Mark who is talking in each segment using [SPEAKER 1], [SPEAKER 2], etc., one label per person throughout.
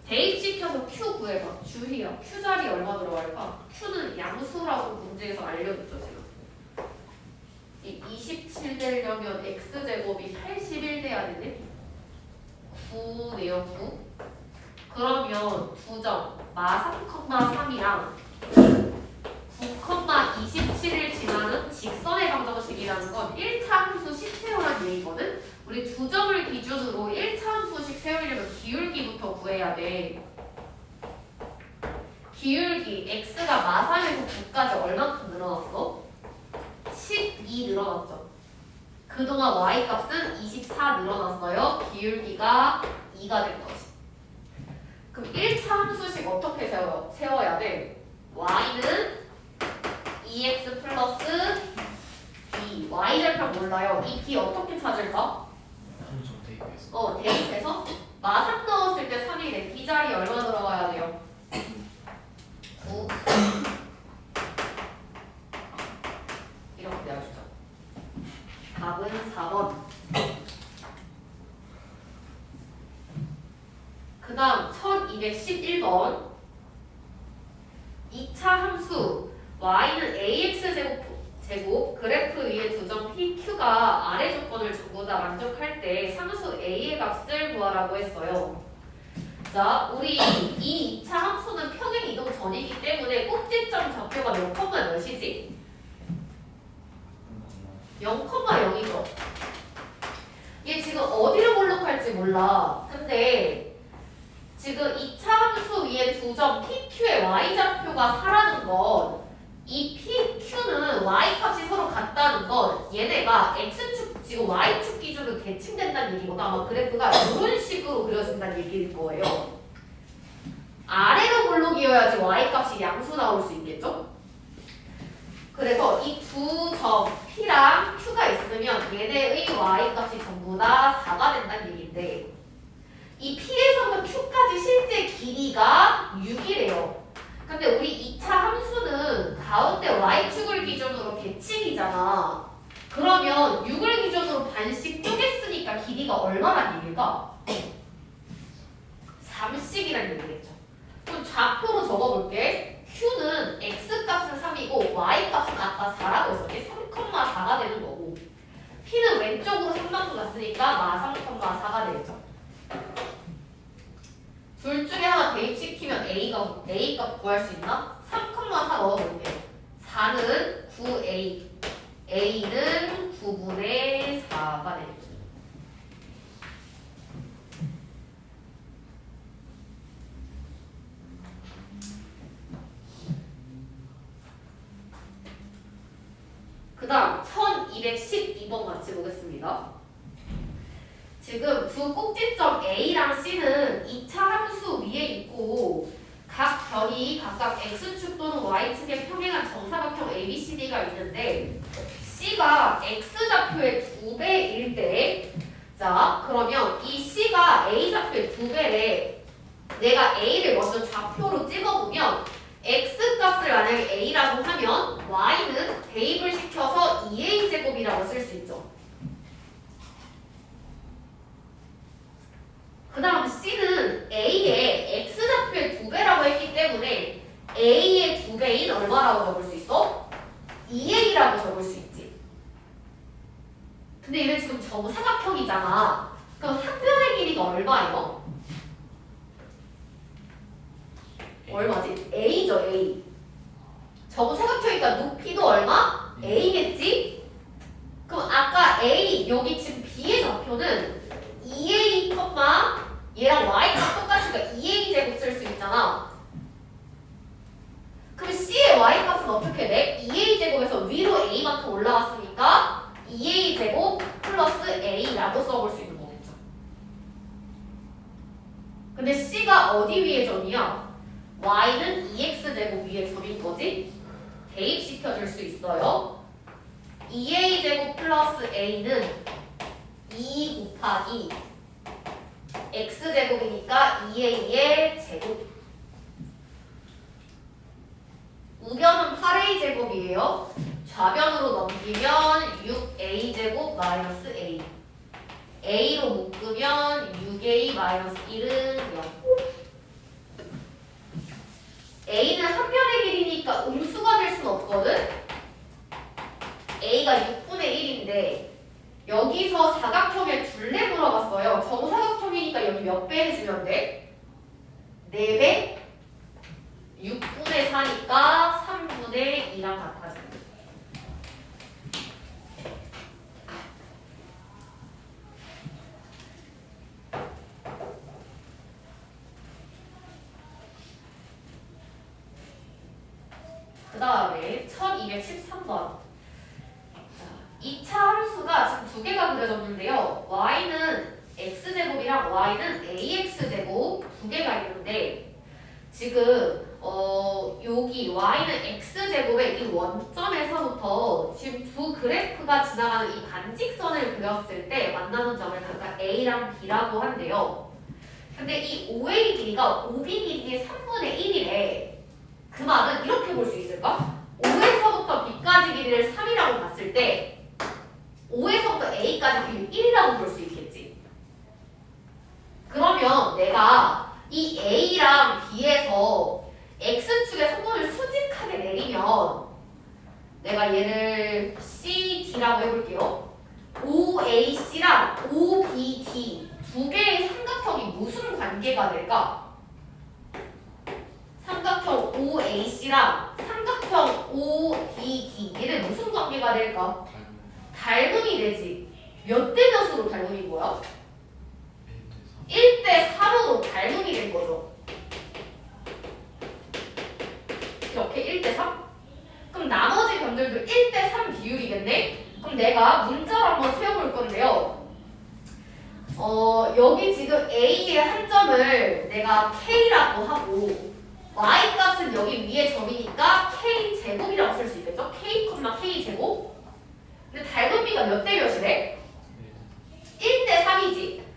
[SPEAKER 1] 대입시켜서 Q 구해봐. 주희야. Q 자리 얼마 들어갈까? Q는 양수라고 문제에서 알려줬죠 지금. 이 27 되려면 X제곱이 81 돼야 되네? 9네요 9. 그러면 2점 마3,3이랑 9,27을 지나는 직선의 방정식이라는 건 1차 함수식 세우라는 얘기거든? 우리 2점을 기준으로 1차 함수식 세우려면 기울기부터 구해야 돼. 기울기 x가 마3에서 9까지 얼만큼 늘어났어? 12 늘어났죠. 그동안 y값은 24 늘어났어요. 기울기가 2가 된 거지. 그럼 1차 함수식 어떻게 세워야 돼? y는 2x 플러스 b. y절편 몰라요. 이 b 어떻게 찾을까? 대입해서 마3 넣었을 때 3이래. b 자리 얼마 들어가야 돼요? 9. 이렇게 내어주죠. 답은 4번. 그 다음 1211번 2차 함수 y는 ax제곱 그래프 위에 두점 pq가 아래 조건을 전부 다 만족할 때 상수 a의 값을 구하라고 했어요. 자, 우리 이 2차 함수는 평행 이동 전이기 때문에 꼭지점 좌표가 몇 컴마 몇이지? 0,0이죠. 얘 지금 어디로 볼록할지 몰라. 근데 지금 2차 함수 위에 두 점 PQ의 Y좌표가 사라는 건 이 PQ는 Y값이 서로 같다는 건 얘네가 X축 지금 Y축 기준으로 대칭된다는 얘기거든. 아마 그래프가 이런 식으로 그려진다는 얘기일 거예요. 아래로 볼록이어야지 Y값이 양수 나올 수 있겠죠? 그래서 이 두 점 P랑 Q가 있으면 얘네의 Y값이 전부 다 4가 된다는 얘기인데 이 P에서부터 Q까지 실제 길이가 6이래요. 근데 우리 2차 함수는 가운데 Y축을 기준으로 대칭이잖아. 그러면 6을 기준으로 반씩 쪼갰으니까 길이가 얼마란 얘기일까? 3씩이란 얘기겠죠. 그럼 좌표로 적어볼게. Q는 X값은 3이고 Y값은 아까 4라고 했었지? 3,4가 되는 거고 P는 왼쪽으로 3만큼 갔으니까 마 3,4가 되겠죠. 둘 중에 하나 대입시키면 A값 구할 수 있나? 3,4 넣어볼게요. 4는 9A, A는 9분의 4가 되겠죠. 그 다음 1212번 같이 보겠습니다. 지금 두 꼭지점 A랑 C는 2차 함수 위에 있고 각 변이 각각 X축 또는 Y축에 평행한 정사각형 ABCD가 있는데 C가 X좌표의 2배일 때 자 그러면 이 C가 A좌표의 2배래. 내가 A를 먼저 좌표로 찍어보면 X값을 만약에 A라고 하면 Y는 대입을 시켜서 2A제곱이라고 쓸 수 있죠. 그 다음 C는 A의 X좌표의 2배라고 했기 때문에 A의 2배인 얼마라고 적을 수 있어? 2A라고 적을 수 있지. 근데 얘는 지금 정사각형이잖아. 그럼 한 변의 길이가 얼마예요? 얼마지? A죠, A. 정사각형이니까 높이도 얼마? A겠지? 그럼 아까 A, 여기 지금 B의 좌표는 2A, 얘랑 Y가 똑같으니까 2A 제곱 쓸 수 있잖아. 그럼 C의 Y값은 어떻게 돼? 2A 제곱에서 위로 A만큼 올라갔으니까 2A 제곱 플러스 A라고 써볼 수 있는 거겠죠. 근데 C가 어디 위에 점이야? Y는 2X 제곱 위에 점인 거지? 대입시켜줄 수 있어요. 2A 제곱 플러스 A는 2 곱하기 X제곱이니까 2A의 제곱. 우변은 8A 제곱이에요. 좌변으로 넘기면 6A 제곱 마이너스 A. A로 묶으면 6A 마이너스 1은 0. 주면 돼? 4배 6분의 4니까 3분의 2랑 같아져. 그 다음에 1213번. 2차 함수가 지금 두 개가 그려졌는데요. y는 x제곱이랑 y는 ax제곱 두 개가 있는데 지금 여기 y는 x제곱의 이 원점에서부터 지금 두 그래프가 지나가는 이 반직선을 그렸을 때 만나는 점을 각각 a랑 b라고 한대요. 근데 이 OA 길이가 OB 길이의 3분의 1이래. 그 말은 이렇게 볼 수 있을까? 5에서부터 b까지 길이를 3이라고 봤을 때 5에서부터 a까지 길이를 1이라고 볼 수 있겠지. 그러면 내가 이 a랑 b에서 x축의 성분을 수직하게 내리면 내가 얘를 CD라고 해볼게요. OAC랑 OBD 두 개의 삼각형이 무슨 관계가 될까? 삼각형 OAC랑 삼각형 OBD 얘는 무슨 관계가 될까? 닮음이 되지. 몇 대 몇으로 닮음인 거야? 1대 3으로 닮음이 된 거죠. 이렇게 1대 3? 그럼 나머지 변들도 1대 3 비율이겠네? 그럼 내가 문자로 한번 세워볼 건데요. 여기 지금 A의 한 점을 내가 K라고 하고 Y 값은 여기 위에 점이니까 K 제곱이라고 쓸 수 있겠죠? K, K 제곱? 근데 닮음비가 몇 대 몇이래? 1대 3이지.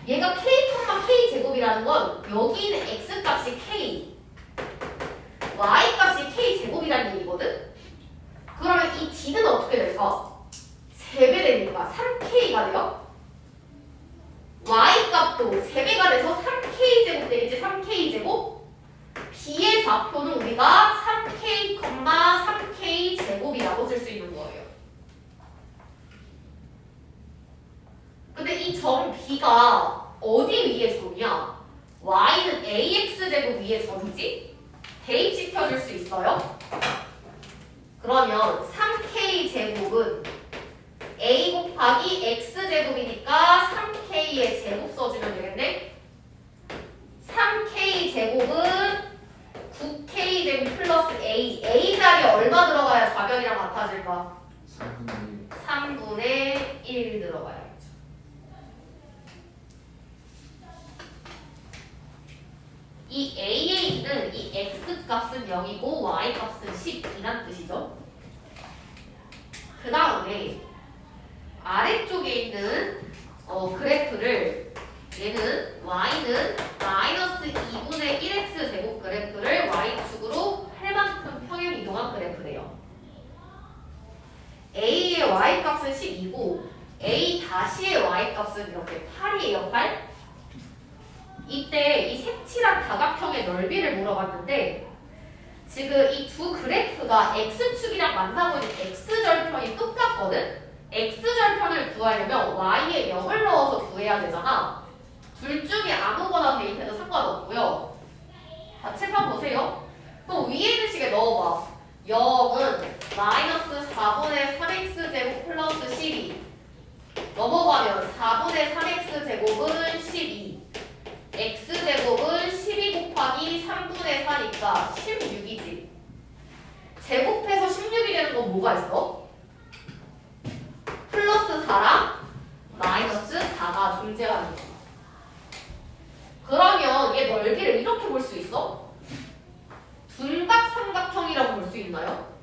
[SPEAKER 1] 얘가 K, K 제곱이라는 건 여기 있는 X 값이 K, Y 값이 K 제곱이라는 얘기거든? 그러면 이 D는 어떻게 될까? 3배 되니까 3K가 돼요? Y 값도 3배가 돼서 3K 제곱 되겠지? 3K 제곱? B의 좌표는 우리가 3K, 3K 제곱이라고 쓸 수 있는 거예요. 근데 이 점 B가 어디 위에 점이야? Y는 AX제곱 위에 점이지? 대입시켜줄 수 있어요? 그러면 3K 제곱은 A 곱하기 X제곱이니까 3K의 제곱 써주면 되겠네? 3K 제곱은 9K 제곱 플러스 A. A 자리에 얼마 들어가야 좌변이랑 같아질까? 3분의 1 들어가야겠죠. 이 A에 있는 이 X 값은 0이고 Y 값은 12란 뜻이죠. 그 다음에 아래쪽에 있는 그래프를 얘는 Y는 마이너스 2분의 1X 제곱 그래프를 Y축으로 할 만큼 평행 이동한 그래프래요. A의 Y 값은 12고 A 다시의 Y 값은 이렇게 8이에요. 8. 이때 이 색칠한 다각형의 넓이를 물어봤는데 지금 이 두 그래프가 X축이랑 만나고 있는 X절편이 똑같거든? X절편을 구하려면 Y에 0을 넣어서 구해야 되잖아. 둘 중에 아무거나 대입해도 상관없고요. 자, 칠판 보세요. 그럼 위에 있는 식에 넣어봐. 0은 마이너스 4분의 3X제곱 플러스 12 넘어가면 4분의 3X제곱은 12 X제곱은 12 곱하기 3분의 4니까 16이지. 제곱해서 16이 되는 건 뭐가 있어? 플러스 4랑 마이너스 4가 존재하는 거야. 그러면 얘 넓이를 이렇게 볼 수 있어? 둔각삼각형이라고 볼 수 있나요?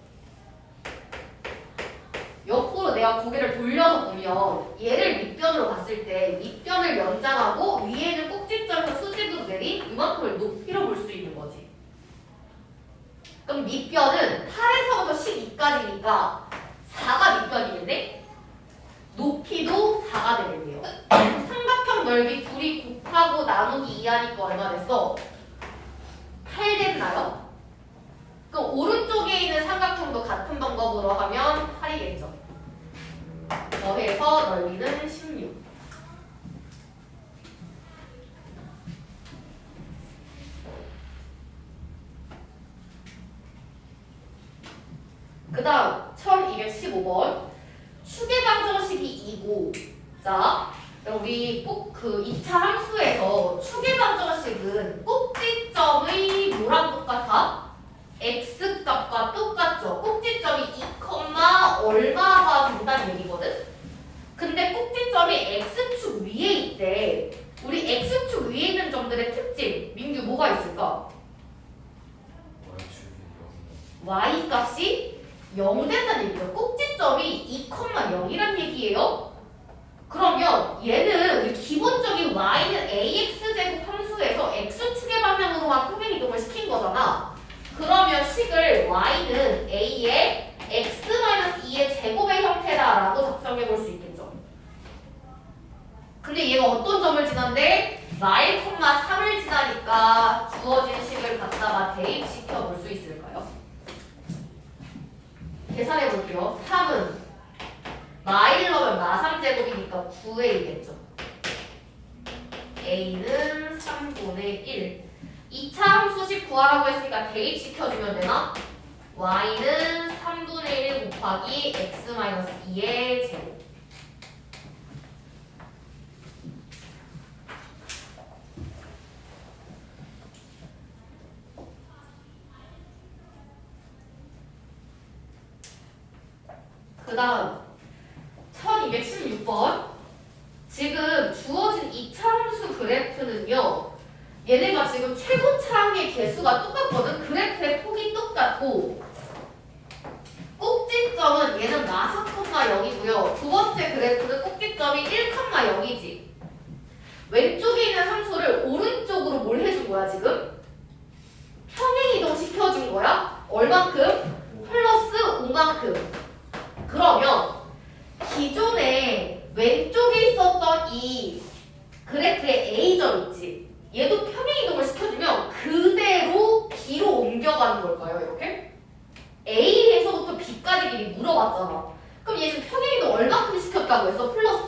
[SPEAKER 1] 옆으로 내가 고개를 돌려서 보면 얘를 밑변으로 봤을 때 밑변을 연장하고 위에는 꼭지점에서 수직으로 내린 이만큼을 높이로 볼 수 있는 거지. 그럼 밑변은 8에서부터 12까지니까 4가 밑변이겠네? 높이도 4가 되겠네요. 삼각형 넓이 둘이 곱하고 나누기 2하니까 얼마 됐어? 8 됐나요? 그럼 오른쪽에 있는 삼각형도 같은 방법으로 하면 8이겠죠. 더해서 넓이는 16. 그 다음 1215번 추계 방정식이 2고 자 우리 꼭 그 2차 함수에서 추계 방정식은 꼭지점의 뭐랑 똑같아? x값과 똑같죠. 꼭지점이 2, 얼마가 된다는 얘기거든. 근데 꼭지점이 x축 위에 있대. 우리 x축 위에 있는 점들의 특징 민규 뭐가 있을까? y 값이 0 된다는 얘기죠. 꼭지점이 2,0이란 얘기예요. 그러면 얘는 우리 기본적인 y는 ax제곱 함수에서 x축의 방향으로만 평행 이동을 시킨 거잖아. 그러면 식을 y는 a의 x-2의 제곱의 형태다라고 작성해 볼 수 있겠죠. 근데 얘가 어떤 점을 지난데 4,3을 지나니까 주어진 식을 갖다가 대입시켜 볼 수 있을까요? 계산해 볼게요. 3은 마일 넣으면 마3제곱이니까 9a겠죠. a는 3분의 1. 2차 함수식 구하라고 했으니까 대입시켜주면 되나? y는 3분의 1 곱하기 x-2의 제곱. 그 다음 1216번 지금 주어진 2차 함수 그래프는요 얘네가 지금 최고차항의 개수가 똑같거든. 그래프의 폭이 똑같고 꼭지점은 얘는 마4,0이고요 두 번째 그래프는 꼭지점이 1,0이지. 왼쪽에 있는 함수를 오른쪽으로 뭘 해준 거야 지금? 평행이동 시켜준 거야. 얼만큼? 플러스 5만큼. 그러면 기존에 왼쪽에 있었던 이 그래프의 A점 있지? 얘도 평행이동을 시켜주면 그대로 B로 옮겨가는 걸까요? 이렇게? A에서부터 B까지 길이 물어봤잖아. 그럼 얘 지금 평행이동 얼마큼 시켰다고 했어? 플러스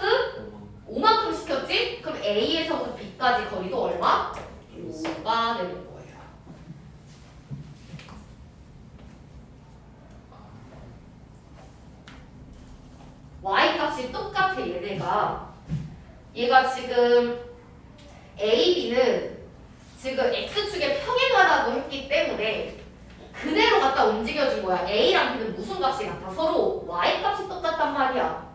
[SPEAKER 1] 5만큼 시켰지? 그럼 A에서부터 B까지 거리도 얼마? 5가 되는 거예요. y값이 똑같아 얘가 지금 a, b는 지금 x축에 평행하다고 했기 때문에 그대로 갖다 움직여준 거야. a랑 b는 무슨 값이 같아? 서로 y값이 똑같단 말이야.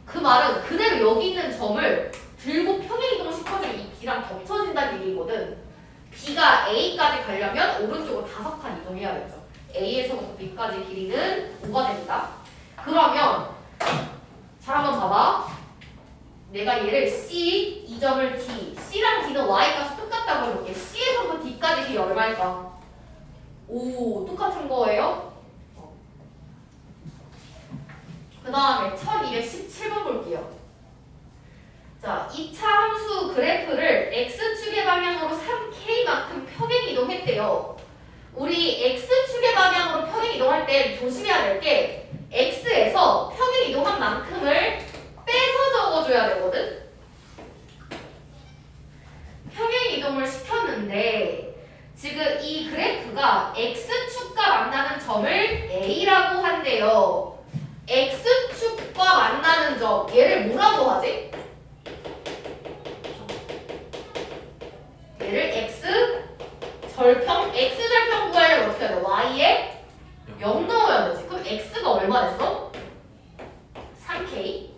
[SPEAKER 1] 그 말은 그대로 여기 있는 점을 들고 평행이동 시켜주면 이 b랑 겹쳐진다는 얘기거든. b가 a까지 가려면 오른쪽으로 5칸 이동해야겠죠. a에서부터 b까지 길이는 5가 됩니다. 그러면 자 한번 봐봐. 내가 얘를 C, 이 점을 D, C랑 D는 Y값이 똑같다고 해볼게. C에서부터 D까지 길이 얼마일까? 오, 똑같은 거예요? 그 다음에 1217번 볼게요. 자, 2차 함수 그래프를 X축의 방향으로 3K만큼 평행 이동했대요. 우리 X축의 방향으로 평행 이동할 때 조심해야 될 게 X에서 평행 이동한 만큼을 빼서 적어줘야 되거든? 평행 이동을 시켰는데 지금 이 그래프가 X축과 만나는 점을 A라고 한대요. X축과 만나는 점, 얘를 뭐라고 하지? 얘를 X절편 구하려면 어떻게 해야 돼? Y에 0 넣어야 되지. 그럼 X가 얼마 됐어? 3K.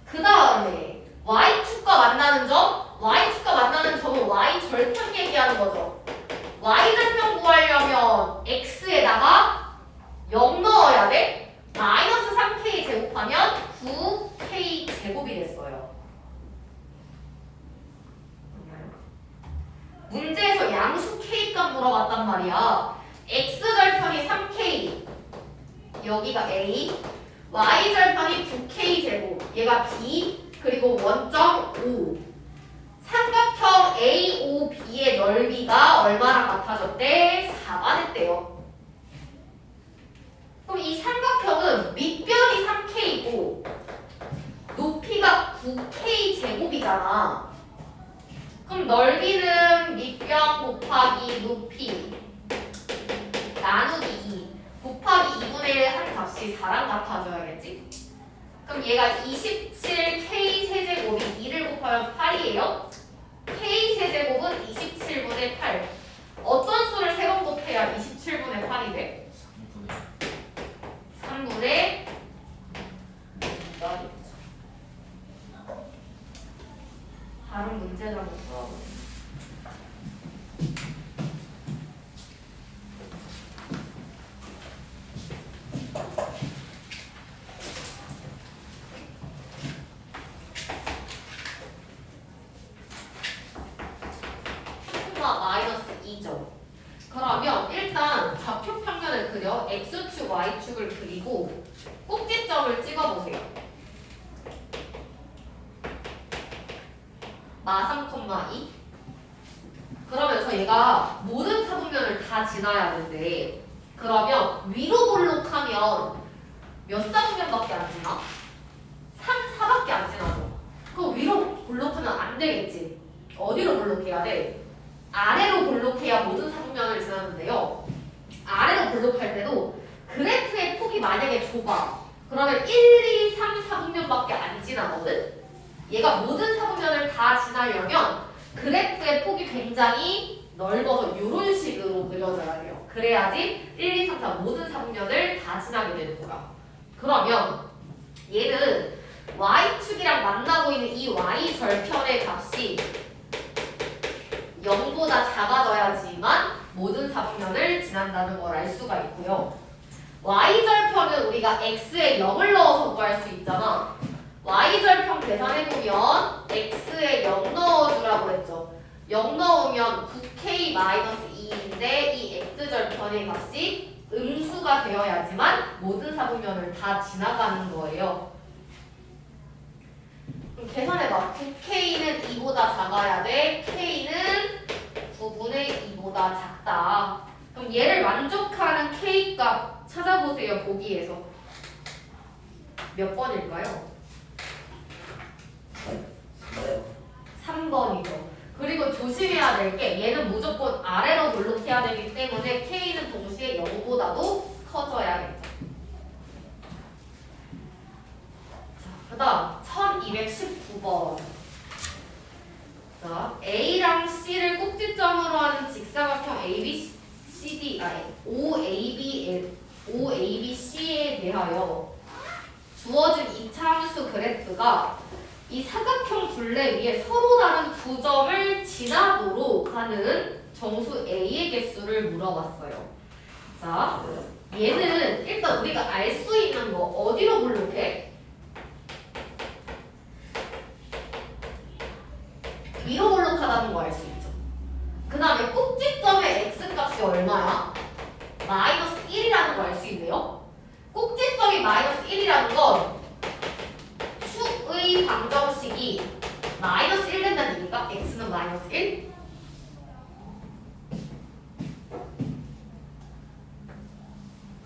[SPEAKER 1] 그 다음에 Y축과 만나는 점은 Y절편 얘기하는 거죠. Y절편 구하려면 X에다가 0 넣어야 돼. 마이너스 3K 제곱하면 9K 제곱이 됐어요. 문제에서 양수 K값 물어봤단 말이야. X절편이 3K, 여기가 A, Y절편이 9K 제곱, 얘가 B, 그리고 원점 5. 삼각형 AOB의 넓이가 얼마랑 같아졌대? 4가 됐대요. 그럼 이 삼각형은 밑변이 3K이고 높이가 9K 제곱이잖아. 그럼 넓이는 밑변 곱하기 높이 나누기 2 곱하기 2분의 1 한 값이 4랑 같아져야겠지? 그럼 얘가 27k 세제곱이 2를 곱하면 8이에요. k 세제곱은 27분의 8. 어떤 수를 3번 곱해야 27분의 8이 돼? 3분의 2가 다른 문제를 한번 풀어보자. 마이너스 2점. 그러면 일단 좌표 평면을 그려 x축, y축을 그리고 꼭지점을 찍어보세요. 마 3,2. 그러면서 얘가 모든 사분면을 다 지나야 하는데 그러면 위로 볼록하면 몇 사분면밖에 안 지나? 3, 4밖에 안 지나죠. 그럼 위로 볼록하면 안 되겠지. 어디로 볼록해야 돼? 아래로 볼록해야 모든 사분면을 지나는데요. 아래로 볼록할 때도 그래프의 폭이 만약에 좁아. 그러면 1, 2, 3, 4분면밖에 안 지나거든? 얘가 모든 사분면을 다 지나려면 그래프의 폭이 굉장히 넓어서 이런 식으로 그려져야 돼요. 그래야지 1, 2, 3, 4 모든 사분면을 다 지나게 되는 거야. 그러면 얘는 y축이랑 만나고 있는 이 y절편의 값이 0보다 작아져야지만 모든 사분면을 지난다는 걸 알 수가 있고요. y절편은 우리가 x에 0을 넣어서 구할 수 있잖아. y절편 계산해보면 x에 0 넣어주라고 했죠. 0 넣으면 9k-2인데 이 x절편의 값이 음수가 되어야지만 모든 사분면을 다 지나가는 거예요. 그럼 계산해봐. 9k는 2보다 작아야 돼. k는 9분의 2보다 작다. 그럼 얘를 만족하는 k값 찾아보세요. 보기에서. 몇 번일까요? 3번이죠. 그리고 조심해야 될 게 얘는 무조건 아래로 볼록해야 되기 때문에 k는 동시에 0보다도 커져야겠죠. 자, 그 다음 1219번. 자, A랑 C를 꼭지점으로 하는 직사각형 OABC에 대하여 주어진 이차함수 그래프가 이 사각형 둘레 위에 서로 다른 두 점을 지나도록 하는 정수 A의 개수를 물어봤어요. 자, 얘는 일단 우리가 알 수 있는 거 어디로 볼록해? 위로 볼록하다는 거 알 수 있죠. 그 다음에 꼭지점의 x값이 얼마야? 마이너스 1이라는 거 알 수 있네요. 꼭지점이 마이너스 1이라는 건 축의 방정식이 마이너스 1 된다는 얘기가 x는 마이너스 1?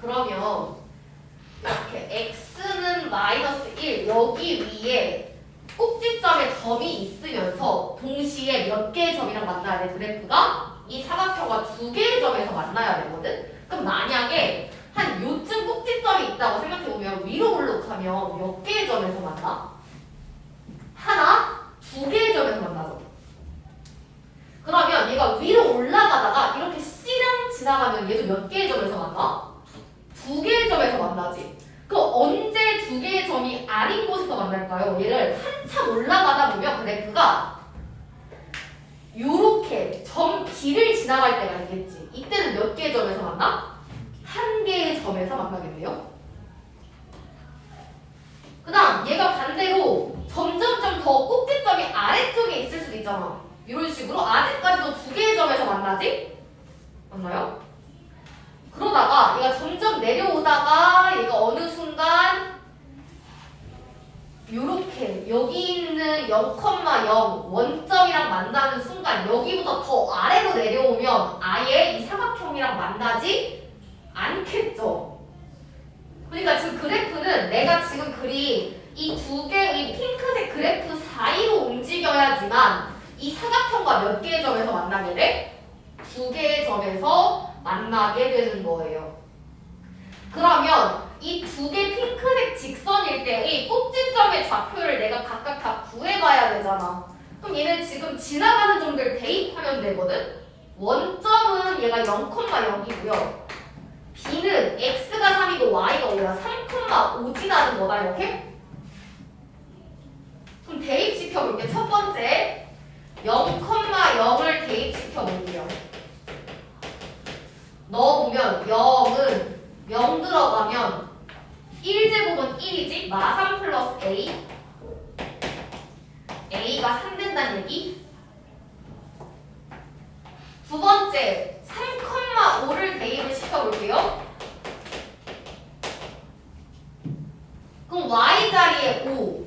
[SPEAKER 1] 그러면 이렇게 x는 마이너스 1 여기 위에 꼭지점에 점이 있으면서 동시에 몇 개의 점이랑 만나야 돼? 그래프가 이 사각형과 두 개의 점에서 만나야 되거든? 그럼 만약에 한 요쯤 꼭지점이 있다고 생각해보면 위로 볼록하면 몇 개의 점에서 만나? 하나, 두 개의 점에서 만나죠. 그러면 얘가 위로 올라가다가 이렇게 C랑 지나가면 얘도 몇 개의 점에서 만나? 두 개의 점에서 만나지. 그럼 언제 두 개의 점이 아닌 곳에서 만날까요? 얘를 한참 올라가다 보면 그래프가 요렇게 점 B를 지나갈 때가 있겠지. 이때는 몇 개의 점에서 만나? 한 개의 점에서 만나겠네요. 그 다음 얘가 반대로 점점점 더 꼭지점이 아래쪽에 있을 수도 있잖아. 이런 식으로 아직까지도 두 개의 점에서 만나지? 맞나요? 그러다가 얘가 점점 내려오다가 얘가 어느 순간 요렇게 여기 있는 0,0 원점이랑 만나는 순간 여기보다 더 아래로 내려오면 아예 이 사각형이랑 만나지 않겠죠. 그러니까 지금 그래프는 내가 지금 그린 이 두 개의 핑크색 그래프 사이로 움직여야지만 이 사각형과 몇 개의 점에서 만나게 돼? 두 개의 점에서 만나게 되는 거예요. 그러면 이 두 개 핑크색 직선일 때 이 꼭지점의 좌표를 내가 각각 다 구해봐야 되잖아. 그럼 얘는 지금 지나가는 점들 대입하면 되거든? 원점은 얘가 0,0이고요. B는 X가 3이고 Y가 5야. 3,5 지나는 거다 이렇게? 그럼 대입시켜볼게. 첫 번째 0,0을 대입시켜볼게요. 넣어보면 0은 0 들어가면 1제곱은 1이지? 마3 플러스 A A가 3 된다는 얘기? 두 번째 3,5를 대입을 시켜볼게요. 그럼 Y자리에 5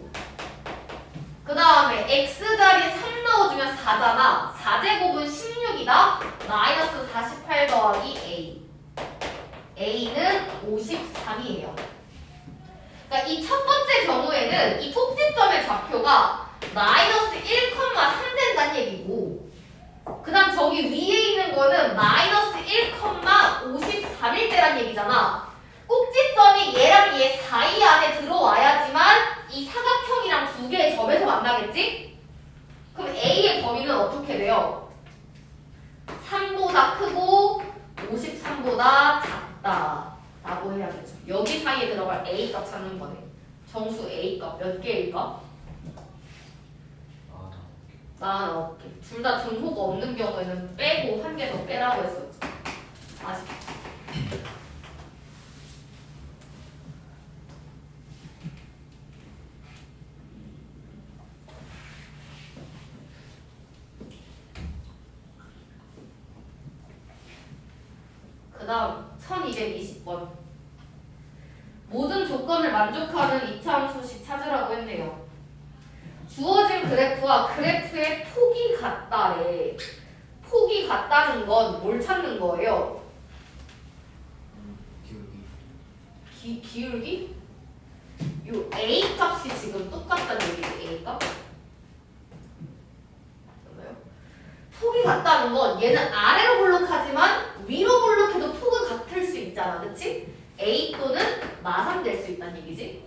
[SPEAKER 1] 그 다음에 X자리에 3 넣어주면 4잖아. 4제곱은 16이다. 마이너스 48 더하기 A A는 53이에요. 그러니까 이 첫 번째 경우에는 이 꼭지점의 좌표가 마이너스 1,3 된다는 얘기고 그 다음 저기 위에 있는 거는 마이너스 1,53일 때란 얘기잖아. 꼭지점이 얘랑 얘 사이 안에 들어와야지만 이 사각형이랑 두 개의 점에서 만나겠지? 그럼 A의 범위는 어떻게 돼요? 3보다 크고 53보다 작다 라고 해야겠죠. 여기 사이에 들어갈 A값 찾는 거네. 정수 A값 몇 개일까? 49개. 둘 다 등호가 없는 경우에는 빼고 한 개 더 빼라고 했었죠. 아쉽다. 그 다음 1220번 모든 조건을 만족하는 2차 함수식 찾으라고 했네요. 주어진 그래프와 그래프의 폭이 같다래. 폭이 같다는 건 뭘 찾는 거예요? 기울기? 요 A 값이 지금 똑같다는 얘기죠. A 값? 맞나요? 폭이 같다는 건 얘는 아래로 볼록하지만 위로 볼록해도 폭은 같을 수 있잖아. 그치? A 또는 마삼 될 수 있다는 얘기지.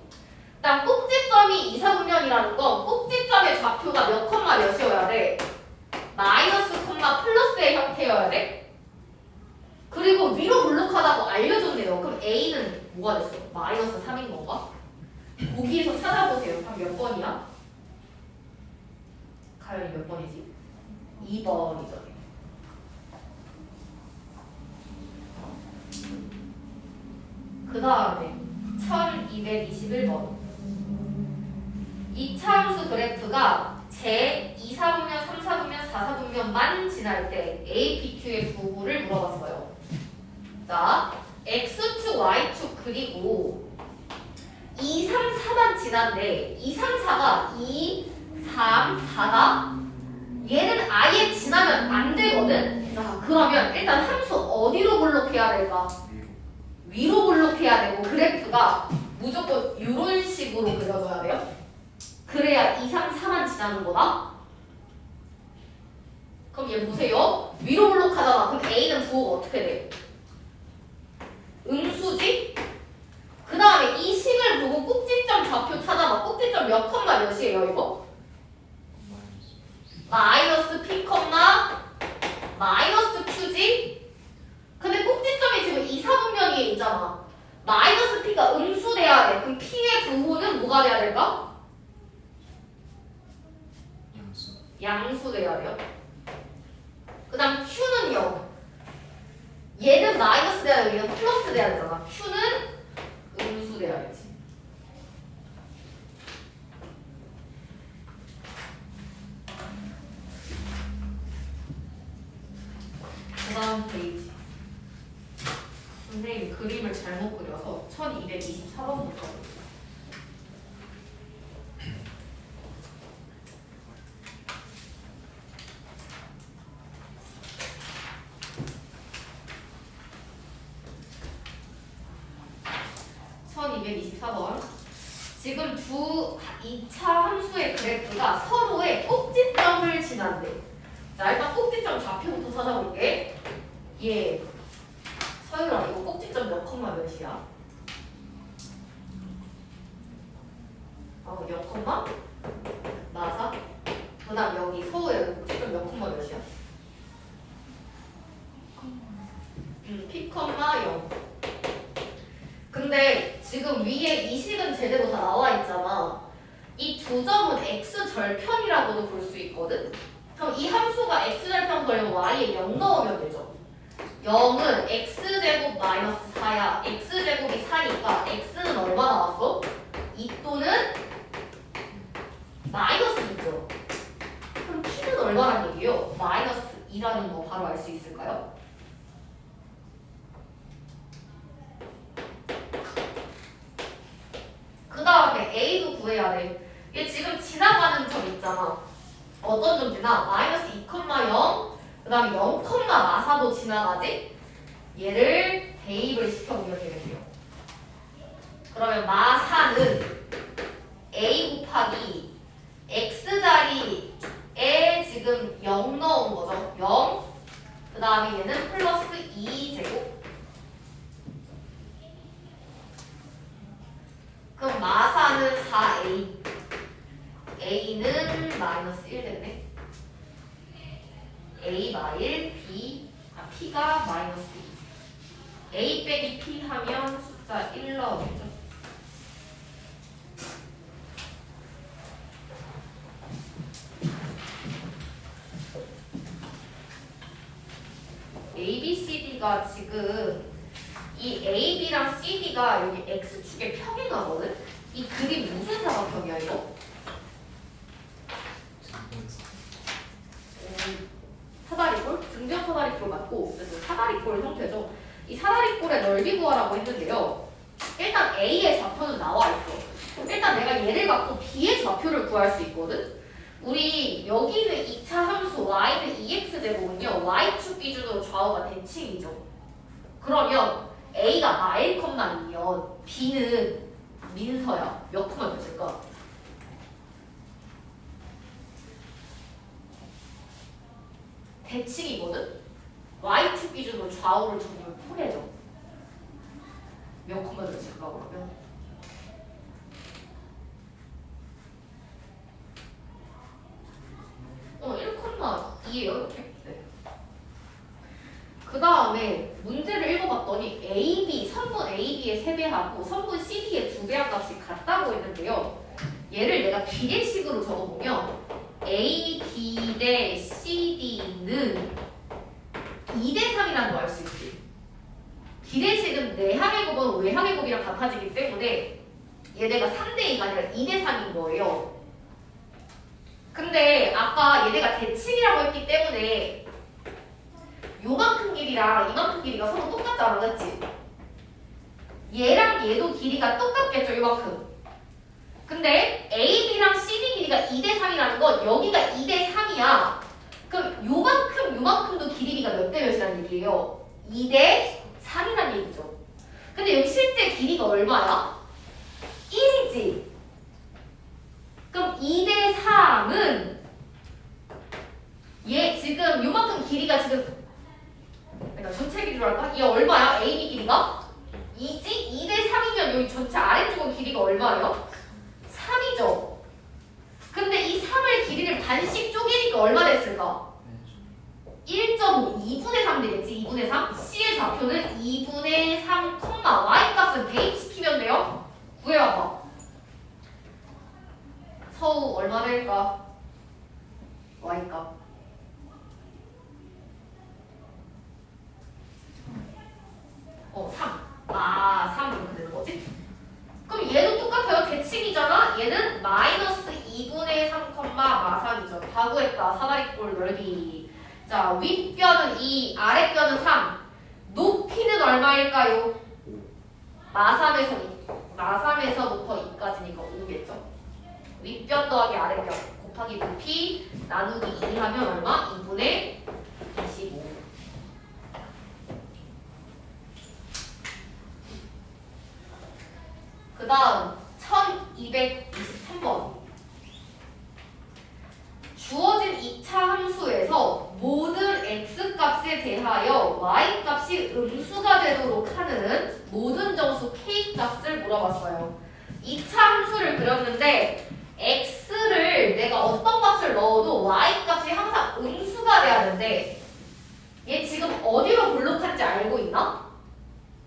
[SPEAKER 1] 일단 꼭지점이 이사분면이라는 건 꼭지점의 좌표가 몇 콤마 몇이어야 돼? 마이너스 콤마 플러스의 형태여야 돼? 그리고 위로 볼록하다고 알려줬네요. 그럼 A는 뭐가 됐어? 마이너스 3인 건가? 보기에서 찾아보세요. 그럼 몇 번이야? 가연이 몇 번이지? 2번이죠. 그 다음에 1221번 2차 함수 그래프가 제 2, 4분면, 3, 4분면, 4, 4분면만 지날 때 A, B, Q의 부호를 물어봤어요. 자, X축, Y축 그리고 2, 3, 4만 지난데 2, 3, 4가 2, 3, 4다? 얘는 아예 지나면 안 되거든? 자, 그러면 일단 함수 어디로 볼록해야 될까? 위로 볼록해야 되고 그래프가 무조건 이런 식으로 그려져야 돼요. 그래야 2, 3, 4만 지나는 거다. 그럼 얘 보세요. 위로 볼록하잖아. 그럼 A는 부호가 어떻게 돼? 음수지? 그 다음에 이 식을 보고 꼭지점 좌표 찾아봐. 꼭지점 몇 콤마 몇이에요 이거? 마이너스 P 콤마 마이너스 Q지? 근데 꼭지점이 지금 2, 4분면에 있잖아. 마이너스 P가 음수돼야 돼. 그럼 P의 부호는 뭐가 돼야 될까? 양수돼야 돼요. 그 다음 Q는요. 얘는 마이너스 돼야 되고 얘는 플러스 돼야 되잖아. Q는 음수 돼야겠지. 그 다음 페이지. 선생님 그림을 잘못 그려서 1224번부터 지금 두 2차 함수의 그래프가 서로의 꼭지점을 지난대. 자, 일단 꼭지점 좌표부터 찾아볼게. 예. 서율아, 이거 꼭지점 몇 콤마 몇이야? 몇 콤마? 마사. 그 다음 여기 서울의 꼭지점 몇 콤마 몇이야? P 콤마 0. 근데 지금 위에 이 식은 제대로 다 나와 있잖아. 이 두 점은 x절편이라고도 볼 수 있거든? 그럼 이 함수가 x절편 걸면 y에 0 넣으면 되죠. 0은 x제곱 마이너스 4야. x제곱이 4니까 x는 얼마 나왔어? 2 또는 마이너스 2죠. 그럼 p는 얼마란 얘기예요? 마이너스 2라는 거 바로 알 수 있을까요? 그 다음에 a도 구해야 돼. 얘 지금 지나가는 점 있잖아. 어떤 점 지나? 마이너스 2,0 그 다음에 0, 마사도 지나가지? 얘를 대입을 시켜보면 되겠네요. 그러면 마사는 a 곱하기 x자리에 지금 0 넣은 거죠. 0. 그 다음에 얘는 플러스 2제곱. 그럼 마사는 4a. a는 마이너스 1 됐네. a 마일 b. p가 마이너스 2. a 빼기 p 하면 숫자 1 나오겠죠. a, b, c, d가 지금 이 a, b랑 c, d가 여기 x축에 평행하거든? 이 그림 무슨 사각형이야 이거? 사다리꼴? 등변 사다리꼴 맞고 그래서 사다리꼴 형태죠. 이 사다리꼴의 넓이 구하라고 했는데요. 일단 a의 좌표는 나와 있어. 그럼 일단 내가 얘를 갖고 b의 좌표를 구할 수 있거든? 우리 여기는 2차 함수 y는 2x제곱은요. y축 기준으로 좌우가 대칭이죠. 그러면 a가 마일 컴마이면 b는 민서야. 몇 컴마 몇일까? 대칭이거든? y축 기준으로 좌우를 정말 포개죠. 몇 컴마 몇일까 그러면? 어, 1,2예요 이렇게. 네. 그 다음에 문제를 읽어봤더니 AB, 선분 AB의 3배하고 선분 CD의 2배한 값이 같다고 했는데요. 얘를 내가 비례식으로 적어보면 A, B 대 CD는 2대 3이라는 거 알 수 있지. 비례식은 내항의 곱은 외항의 곱이랑 같아지기 때문에 얘네가 3대 2가 아니라 2대 3인 거예요. 근데 아까 얘네가 대칭이라고 했기 때문에 요만큼 길이랑 이만큼 길이가 서로 똑같지 않아, 그치? 얘랑 얘도 길이가 똑같겠죠, 요만큼. 근데 AB랑 CD 길이가 2대 3이라는 건 여기가 2대 3이야. 그럼 요만큼도 길이가 몇 대 몇이라는 얘기예요? 2대 3이라는 얘기죠. 근데 여기 실제 길이가 얼마야? 1이지. 그럼 2대 3은 얘 지금 요만큼 길이가 지금 그러니까 전체 길이로 할까? 얘 얼마야? AB 길이가? 2지? 2대 3이면 여기 전체 아래쪽은 길이가 얼마예요? 3이죠. 근데 이 3을 길이를 반씩 쪼개니까 얼마 됐을까? 1.5, 2분의 3 되겠지? 2분의 3? C의 좌표는 2분의 3, Y 값은 대입시키면 돼요? 구해와봐. 서우 얼마 될까? Y 값. 어, 3. 아, 3 이렇게 되는 거지? 그럼 얘도 똑같아요. 대칭이잖아? 얘는 마이너스 2분의 3, 마삼이죠. 다 구했다. 사다리꼴 넓이. 자, 윗뼈는 2, 아랫뼈는 3. 높이는 얼마일까요? 마삼에서부터 2까지니까 5겠죠. 윗뼈 더하기 아랫뼈 곱하기 높이 나누기 2 하면 얼마? 2분의 25. 그 다음 1223번. 주어진 2차 함수에서 모든 x값에 대하여 y값이 음수가 되도록 하는 모든 정수 k값을 물어봤어요. 2차 함수를 그렸는데 x를 내가 어떤 값을 넣어도 y 값이 항상 음수가 돼야 되는데 얘 지금 어디로 블록한지 알고 있나?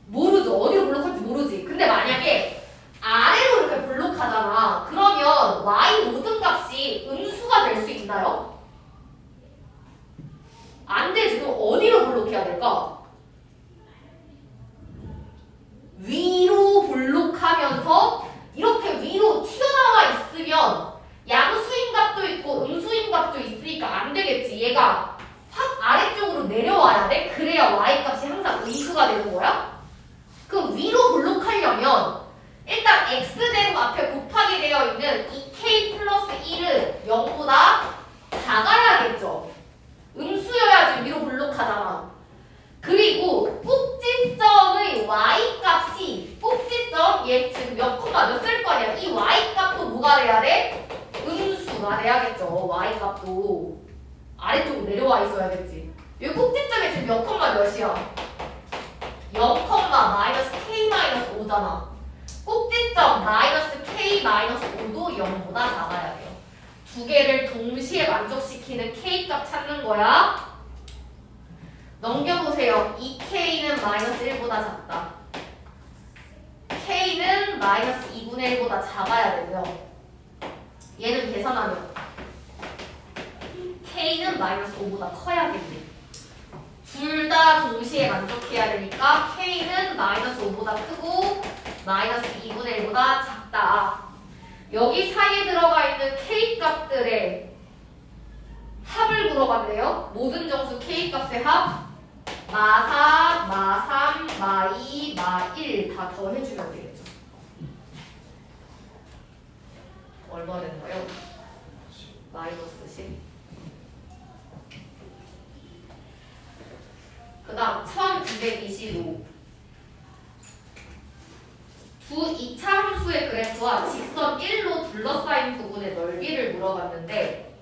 [SPEAKER 1] 모르죠. 어디로 블록한지 모르지. 근데 만약에 아래로 이렇게 블록하잖아. 그러면 y 모든 값이 음수가 될 수 있나요? 안 되지. 그럼 어디로 블록해야 될까? 위로 블록하면서 이렇게 위로 튀어나와 있으면 양수인 값도 있고 음수인 값도 있으니까 안 되겠지. 얘가 확 아래쪽으로 내려와야 돼. 그래야 y 값이 항상 음수가 되는 거야. 그럼 위로 블록하려면 일단 x제곱 앞에 곱하기 되어 있는 2k 플러스 1은 0보다 작아야겠죠. 음수여야지 위로 블록하잖아. 그리고 꼭지점의 y 값이 꼭지점 얘 지금 몇 콤마 몇 쓸 거 아니야. 이 y 값도 뭐가 돼야 돼? 음수가 돼야겠죠. y 값도 아래쪽으로 내려와 있어야겠지. 이 꼭지점에 지금 몇 콤마 몇이야? 0, 마이너스 k 마이너스 5잖아. 꼭지점 마이너스 k 마이너스 5도 0보다 작아야 돼요. 두 개를 동시에 만족시키는 k 값 찾는 거야. 넘겨보세요. 2k는 마이너스 1보다 작다. k는 마이너스 2분의 1보다 작아야 되고요. 얘는 계산하면 k는 마이너스 5보다 커야겠네. 둘 다 동시에 만족해야 되니까 k는 마이너스 5보다 크고 마이너스 2분의 1보다 작다. 여기 사이에 들어가 있는 k 값들의 합을 물어봤네요. 모든 정수 k 값의 합 마4, 마3, 마2, 마1 다 더해주면 되겠죠. 얼마 되나요? 마이너스 10. 그 다음 1225. 두 2차 함수의 그래프와 직선 1로 둘러싸인 부분의 넓이를 물어봤는데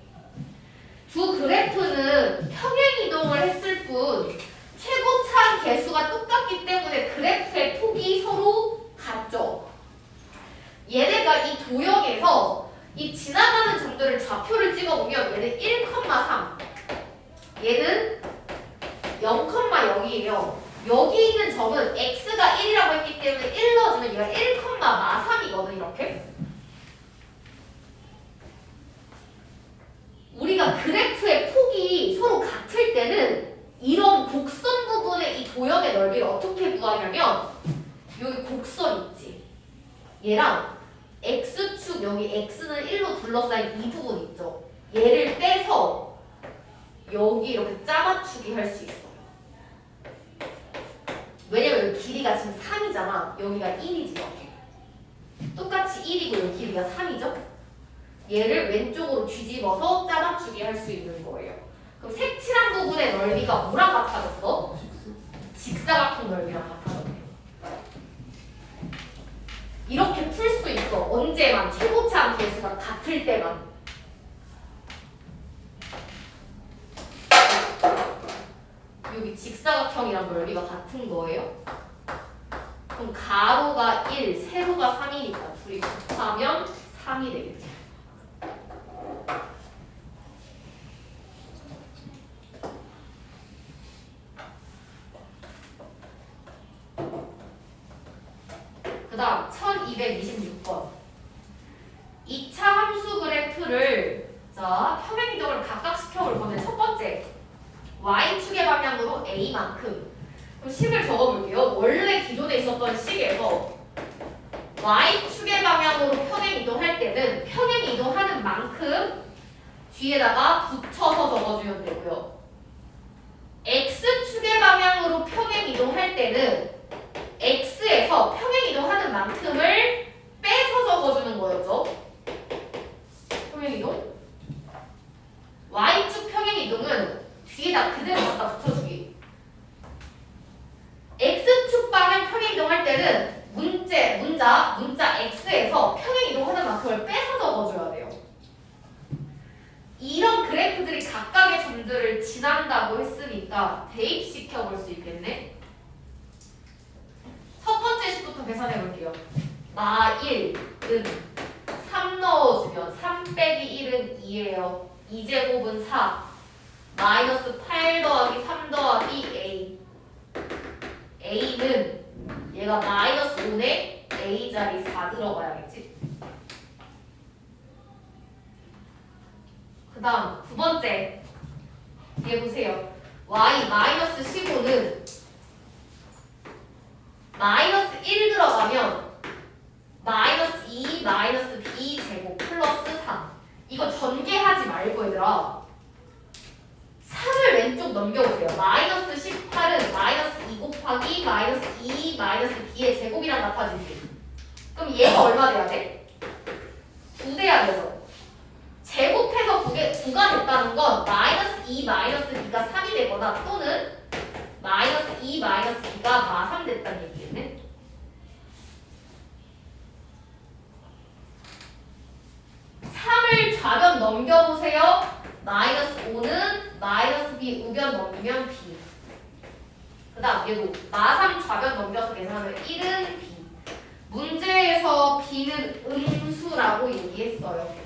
[SPEAKER 1] 두 그래프는 평행 이동을 했을 뿐 최고차항 개수가 똑같기 때문에 그래프의 폭이 서로 같죠. 얘네가 이 도형에서 이 지나가는 점들을 좌표를 찍어보면 얘는 1,3 얘는 0,0이에요. 여기 있는 점은 x가 1이라고 했기 때문에 1 넣어주면 얘가 1,3이거든. 이렇게 우리가 그래프의 폭이 서로 같을 때는 이런 곡선 부분의 이 도형의 넓이를 어떻게 구하냐면 여기 곡선 있지? 얘랑 x축 여기 x는 1로 둘러싸인 이 부분 있죠? 얘를 빼서 여기 이렇게 짜맞추기 할 수 있어요. 왜냐면 여기 길이가 지금 3이잖아. 여기가 1이지 이렇게. 똑같이 1이고 여기 길이가 3이죠? 얘를 왼쪽으로 뒤집어서 짜맞추기 할 수 있는 거예요. 그럼 색칠한 부분의 넓이가 뭐랑 같아졌어? 직사각형 넓이랑 같아졌네. 이렇게 풀 수 있어. 언제만? 최고차항 개수가 같을 때만. 여기 직사각형이랑 넓이가 같은 거예요. 그럼 가로가 1, 세로가 3이니까 둘이 곱하면 3이 되겠죠. 그 다음 1226번 2차 함수 그래프를 자 평행이동을 각각시켜볼 건데 첫 번째 y축의 방향으로 a만큼 그럼 식을 적어볼게요. 원래 기존에 있었던 식에서 y축의 방향으로 평행이동할 때는 평행이동하는 만큼 뒤에다가 붙여서 적어주면 되고요. x축의 방향으로 평행이동할 때는 x에서 평행이동하는 만큼을 빼서 적어주는 거였죠. 평행이동 y축 평행이동은 뒤에다 그대로 갖다 붙여주기. x축 방향 평행이동할 때는 문자 x에서 평행이동하는 만큼을 빼서 적어줘야 돼요. 이런 그래프들이 각각의 점들을 지난다고 했으니까 대입시켜 볼 수 있겠네. 첫 번째 식부터 계산해 볼게요. 마1은 3 3 넣어주면 3 빼기 1은 2예요. 2제곱은 4. 마이너스 8 더하기 3 더하기 A. A는 얘가 마이너스 5네 A 자리 4 들어가야겠지. 그 다음 두 번째 얘 보세요. Y 마이너스 15는 마이너스 1 들어가면 마이너스 2 마이너스 B 제곱 플러스 3. 이거 전개하지 말고 얘들아 3을 왼쪽 넘겨보세요. 마이너스 18은 마이너스 2 곱하기 마이너스 2 마이너스 B의 제곱이랑 같아지지. 그럼 얘가 얼마 돼야 돼? 9 돼야 되죠. 제곱해서 9가 됐다는 건 마이너스 2 마이너스 B가 3이 되거나 또는 마이너스 2 마이너스 B가 마3 됐다는 얘기겠네. 좌변 넘겨보세요. 마이너스 5는 마이너스 B 우변 넘기면 B. 그 다음 얘도 마3 좌변 넘겨서 계산하면 1은 B. 문제에서 B는 음수라고 얘기했어요.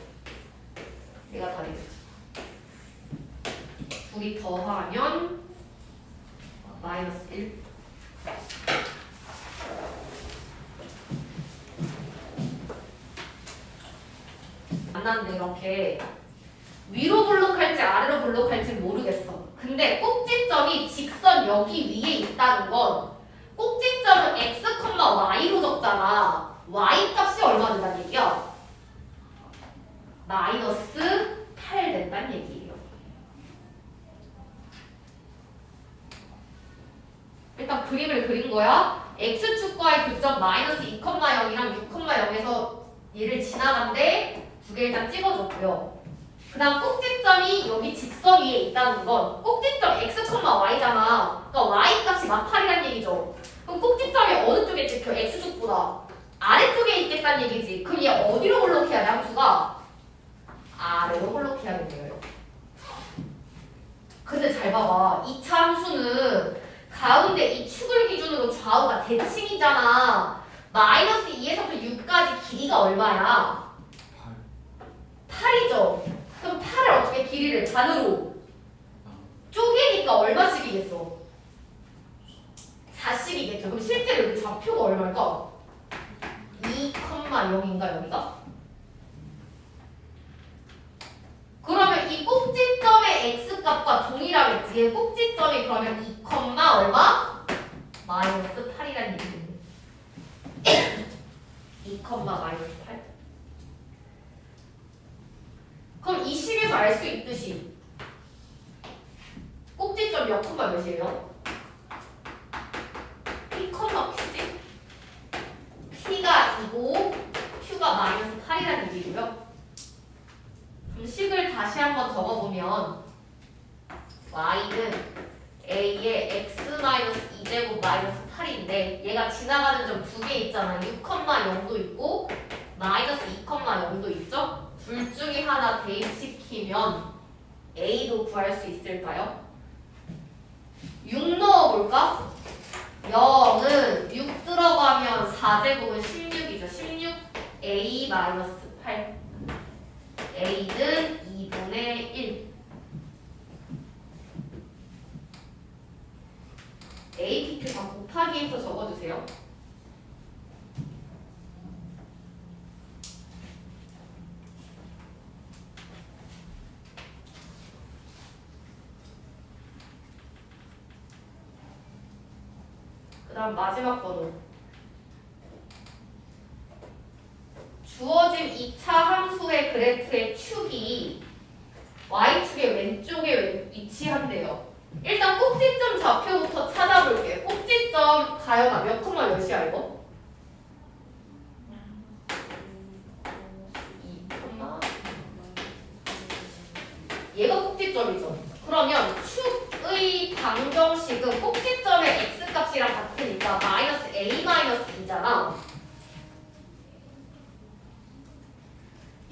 [SPEAKER 1] 내가 다 얘기했지. 둘이 더하면 마이너스 1. 만났는데 이렇게 위로 블록할지 아래로 블록할지 모르겠어. 근데 꼭지점이 직선 여기 위에 있다는 건 꼭지점은 x, y로 적잖아. y 값이 얼마 된다는 얘기야? 마이너스 8 된다는 얘기예요. 일단 그림을 그린 거야. x축과의 교점 마이너스 2,0이랑 6,0에서 얘를 지나간데 두 개 일단 찍어줬고요. 그 다음 꼭지점이 여기 직선 위에 있다는 건 꼭지점 x, y잖아. 그러니까 y 값이 막 8이란 얘기죠. 그럼 꼭지점이 어느 쪽에 찍혀? x축보다 아래쪽에 있겠다는 얘기지. 그럼 얘 어디로 볼록해야 돼? 함수가 아래로 볼록해야겠네요. 근데 잘 봐봐. 2차 함수는 가운데 이 축을 기준으로 좌우가 대칭이잖아. 마이너스 2에서부터 6까지 길이가 얼마야? 8이죠. 그럼 8을 어떻게 길이를 반으로 쪼개니까 얼마씩이겠어? 4씩이겠죠. 그럼 실제로 여기 좌표가 얼마일까? 2,0인가 여기가? 그러면 이 꼭지점의 x값과 동일하겠지. 얘 꼭지점이 그러면 2, 얼마? 마이너스 8이라는 얘기네. 2, 마이너스 8. 그럼 이 식에서 알 수 있듯이 꼭지점 몇 콤마 몇이에요? P, Q지? P가 2고 Q가 마이너스 8이라는 얘기고요. 그럼 식을 다시 한번 적어보면 Y는 A의 X-2제곱 마이너스 8인데 얘가 지나가는 점 두 개 있잖아. 6,0도 있고 마이너스 2,0도 있죠? 둘 중에 하나 대입시키면 A도 구할 수 있을까요? 6 넣어볼까? 0은 6 들어가면 4제곱은 16이죠. 16 A 마이너스 8. A는 2분의 1. APP 다 곱하기 해서 적어주세요. 그 다음 마지막 번호. 주어진 2차 함수의 그래프의 축이 y축의 왼쪽에 위치한대요. 일단 꼭지점 좌표부터 찾아볼게. 꼭지점 가영아 몇 콤마 몇이야 이거? 2 콤마. 얘가 꼭지점이죠. 그러면 축의 방정식은 꼭지점의 x값이랑 같으니까 마이너스 a 마이너스 b잖아.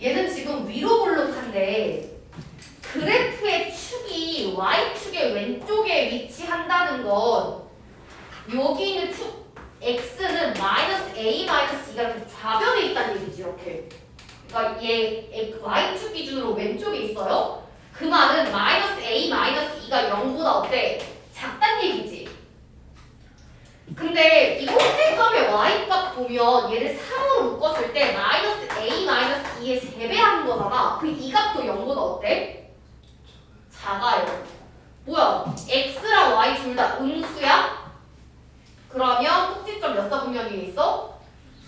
[SPEAKER 1] 얘는 지금 위로 볼록한데 그래프의 축이 y축의 왼쪽에 위치한다는 건 여기 있는 축 x는 마이너스 a 마이너스 b가 이렇게 좌변에 있다는 얘기지. 이렇게 그러니까 얘 y축 기준으로 왼쪽에 있어요. 그 말은 마이너스 a 마이너스 2가 0보다 어때? 작단 얘기지. 근데 이 꼭지점의 y값 보면 얘를 3으로 묶었을 때 마이너스 a 마이너스 2의 3배 하는 거잖아. 그 이 값도 0보다 어때? 작아요. 뭐야? x랑 y 둘 다 음수야? 그러면 꼭지점 몇 사분면이 있어?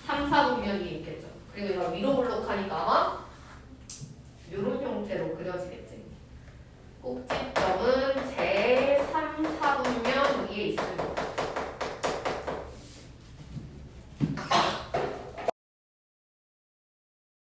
[SPEAKER 1] 3, 4분면이 있겠죠. 그리고 이걸 위로 블록하니까 아마 이런 형태로 그려지겠지. 꼭지